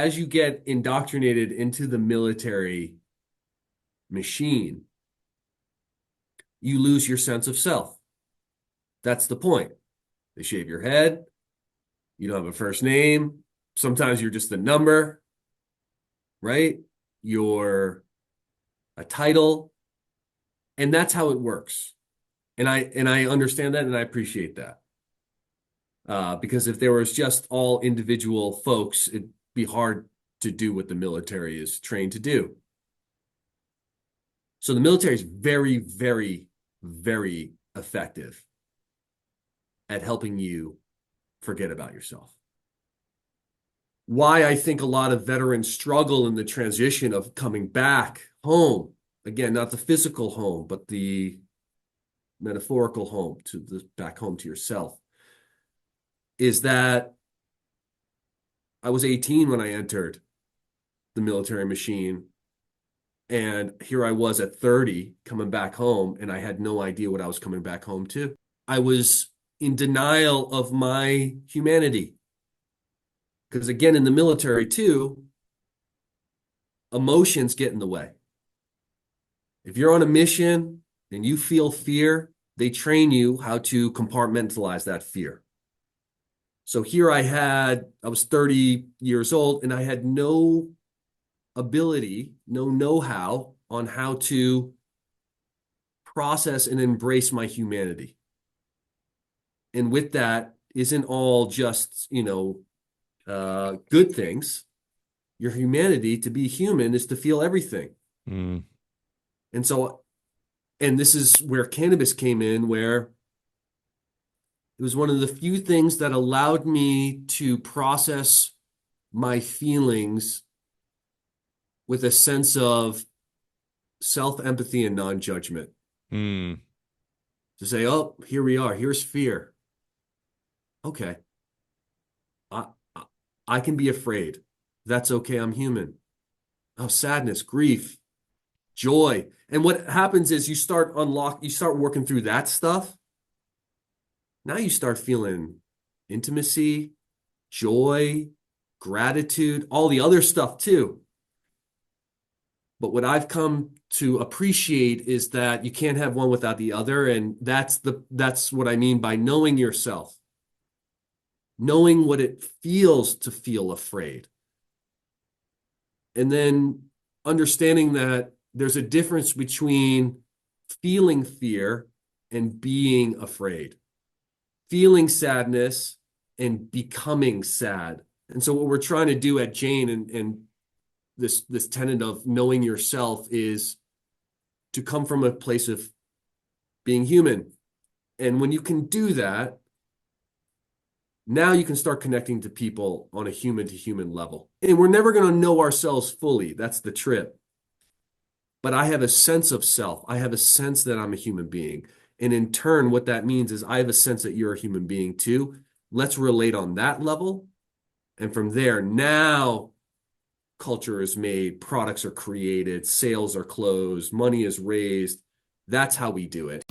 As you get indoctrinated into the military machine, you lose your sense of self. That's the point. They shave your head. You don't have a first name. Sometimes you're just a number, right? You're a title. And that's how it works. And I understand that and I appreciate that. Because if there was just all individual folks, it'd be hard to do what the military is trained to do. So the military is very, very, very effective at helping you forget about yourself. Why I think a lot of veterans struggle in the transition of coming back home. Again, not the physical home, but the metaphorical home, back home to yourself, is that I was 18 when I entered the military machine. And here I was at 30 coming back home, and I had no idea what I was coming back home to. I was in denial of my humanity. Because again, in the military too, emotions get in the way. If you're on a mission and you feel fear, they train you how to compartmentalize that fear. So here I was 30 years old and I had no ability, no know-how on how to process and embrace my humanity. And with that isn't all just, good things. Your humanity, to be human, is to feel everything. Mm. And this is where cannabis came in, where it was one of the few things that allowed me to process my feelings with a sense of self-empathy and non-judgment. Mm. To say, oh, here we are. Here's fear. Okay. I can be afraid. That's okay. I'm human. Oh, sadness, grief, joy. And what happens is you start working through that stuff. Now you start feeling intimacy, joy, gratitude, all the other stuff too. But what I've come to appreciate is that you can't have one without the other. And that's what I mean by knowing yourself, knowing what it feels to feel afraid. And then understanding that there's a difference between feeling fear and being afraid, feeling sadness and becoming sad. And so what we're trying to do at Jane and this tenet of knowing yourself is to come from a place of being human. And when you can do that, now you can start connecting to people on a human to human level. And we're never going to know ourselves fully. That's the trip. But I have a sense of self. I have a sense that I'm a human being. And in turn, what that means is I have a sense that you're a human being too. Let's relate on that level. And from there, now culture is made, products are created, sales are closed, money is raised. That's how we do it.